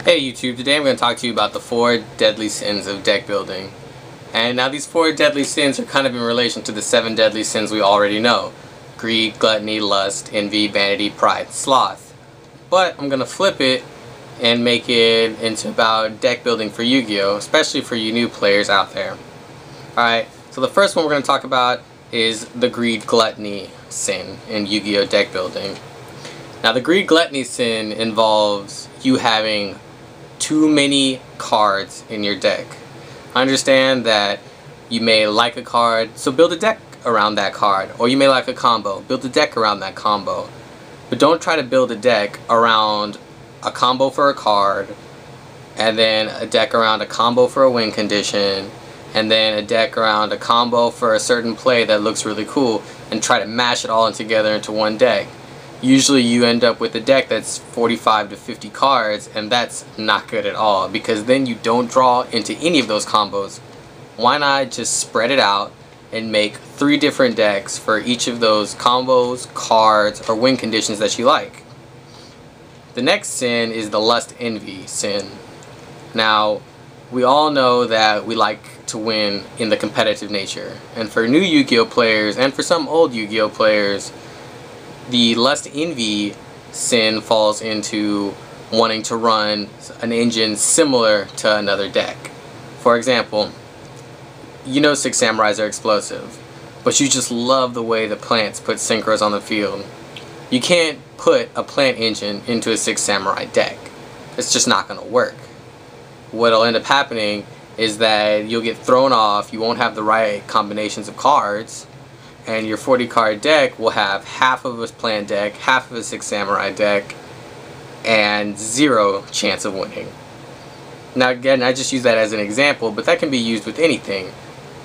Hey YouTube, today I'm going to talk to you about the 4 deadly sins of deck building. And now these 4 deadly sins are kind of in relation to the 7 deadly sins we already know. Greed, gluttony, lust, envy, vanity, pride, sloth. But I'm going to flip it and make it into about deck building for Yu-Gi-Oh! Especially for you new players out there. Alright, so the first one we're going to talk about is the greed, gluttony sin in Yu-Gi-Oh! Deck building. Now the greed, gluttony sin involves you having too many cards in your deck. I understand that you may like a card, so build a deck around that card. Or you may like a combo, build a deck around that combo. But don't try to build a deck around a combo for a card, and then a deck around a combo for a win condition, and then a deck around a combo for a certain play that looks really cool, and try to mash it all together into one deck. Usually you end up with a deck that's 45 to 50 cards, and that's not good at all, because then you don't draw into any of those combos. Why not just spread it out and make 3 different decks for each of those combos, cards, or win conditions that you like? The next sin is the lust envy sin. Now, we all know that we like to win in the competitive nature, and for new Yu-Gi-Oh players and for some old Yu-Gi-Oh players, the lust envy sin falls into wanting to run an engine similar to another deck. For example, you know 6 Samurais are explosive, but you just love the way the plants put synchros on the field. You can't put a plant engine into a 6 Samurai deck. It's just not going to work. What'll end up happening is that you'll get thrown off, you won't have the right combinations of cards, and your 40 card deck will have half of a plant deck, half of a 6 Samurai deck, and 0 chance of winning. Now again, I just use that as an example, but that can be used with anything.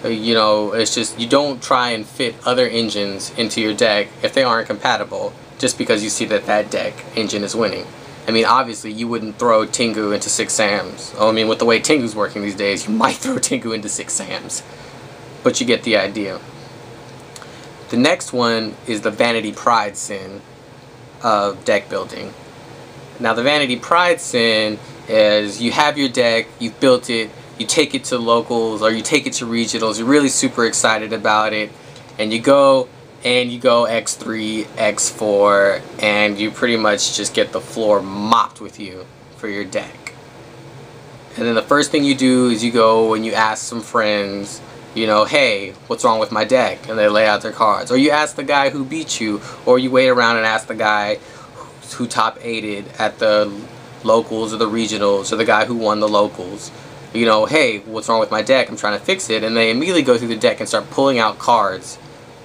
You know, it's just you don't try and fit other engines into your deck if they aren't compatible, just because you see that that deck engine is winning. I mean, obviously you wouldn't throw Tengu into 6 Sams. I mean, with the way Tengu's working these days, you might throw Tengu into 6 Sams. But you get the idea. The next one is the vanity pride sin of deck building. Now the vanity pride sin is you have your deck, you've built it, you take it to locals or you take it to regionals, you're really super excited about it, and you go X3, X4, and you pretty much just get the floor mopped with you for your deck. And then the first thing you do is you go and you ask some friends, you know, hey, what's wrong with my deck? And they lay out their cards. Or you ask the guy who beat you, or you wait around and ask the guy who top 8'd at the locals or the regionals, or the guy who won the locals, you know, hey, what's wrong with my deck? I'm trying to fix it. And they immediately go through the deck and start pulling out cards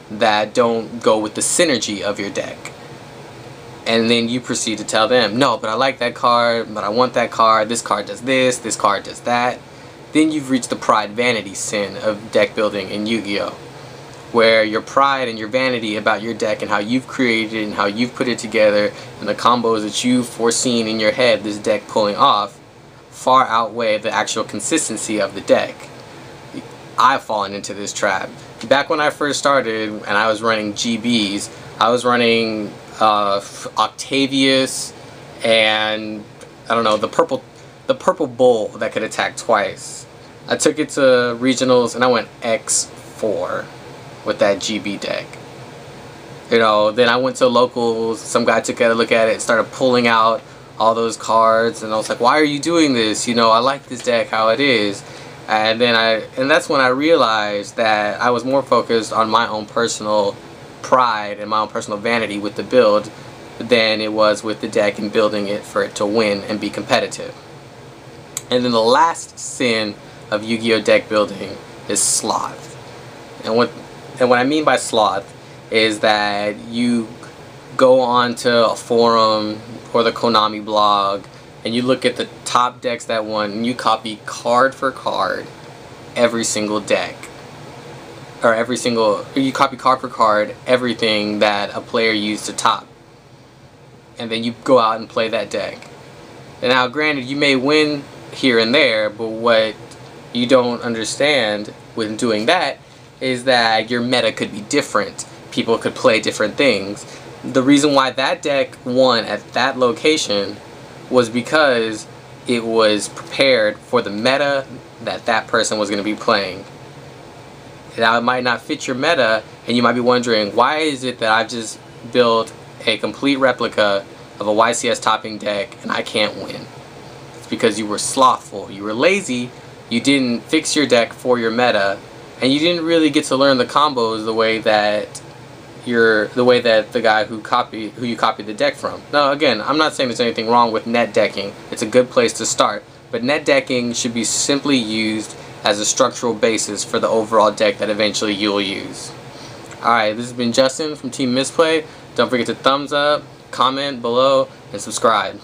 that don't go with the synergy of your deck. And then you proceed to tell them, no, but I like that card, but I want that card, this card does this card does that. Then you've reached the pride vanity sin of deck building in Yu-Gi-Oh! Where your pride and your vanity about your deck and how you've created it and how you've put it together and the combos that you've foreseen in your head this deck pulling off far outweigh the actual consistency of the deck. I've fallen into this trap. Back when I first started and I was running GBs, I was running Octavius and I don't know, the purple bull that could attack twice. I took it to regionals and I went X4 with that GB deck. You know, then I went to locals, some guy took a look at it and started pulling out all those cards, and I was like, why are you doing this? You know, I like this deck how it is. And that's when I realized that I was more focused on my own personal pride and my own personal vanity with the build than it was with the deck and building it for it to win and be competitive. And then the last sin of Yu-Gi-Oh! Deck building is sloth. And what I mean by sloth is that you go onto a forum or the Konami blog and you look at the top decks that won and you copy card for card every single deck. Or you copy card for card everything that a player used to top. And then you go out and play that deck. And now granted, you may win here and there, but what you don't understand when doing that is that your meta could be different. People could play different things. The reason why that deck won at that location was because it was prepared for the meta that that person was going to be playing. Now it might not fit your meta, and you might be wondering, why is it that I've just built a complete replica of a YCS topping deck and I can't win? It's because you were slothful, you were lazy, you didn't fix your deck for your meta, and you didn't really get to learn the combos the way that the guy who you copied the deck from. Now again, I'm not saying there's anything wrong with net decking. It's a good place to start, but net decking should be simply used as a structural basis for the overall deck that eventually you'll use. Alright, this has been Justin from Team Misplay. Don't forget to thumbs up, comment below, and subscribe.